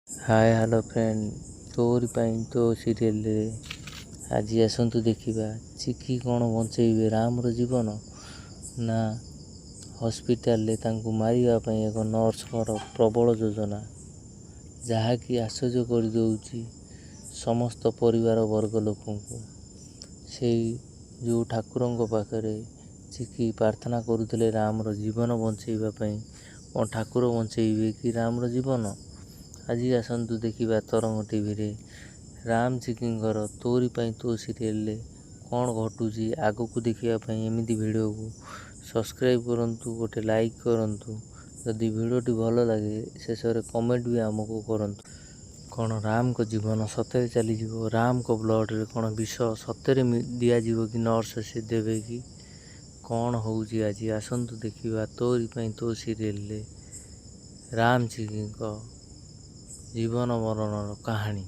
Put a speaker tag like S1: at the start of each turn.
S1: Hi hello friend, तोरी पाई तो serial रे आज आसतु देखा चिकी कौन बंचेबे रामर जीवन ना हॉस्पिटल मारियापाई एक नर्सर प्रबल योजना जहाँकि आश्चर्य कर दौची समस्त परिवार वर्ग लोक से जो ठाकुर पाखे चिकी प्रार्थना करुले रामर जीवन बंचेवाई कौन ठाकुर बंचेबे कि रामर जीवन। आज आसतु देखा तरंग टीवी रे राम चिकीर तोरी पाई तो सीरियल कौन घटुची आग को देखापी एमती भिड को सब्सक्राइब करंतु गोटे लाइक करंतु जदि भिडटी भल लगे शेष कमेंट भी आमको करंतु। कौन राम को जीवन सतरे चली राम को ब्लड रे कौन विष सतरे दिज्व कि नर्स से देवे कि कौन हूँ आज आसतु देखा तोरी पाई तो सीरियल राम चिकी जीवन मरण कहानी।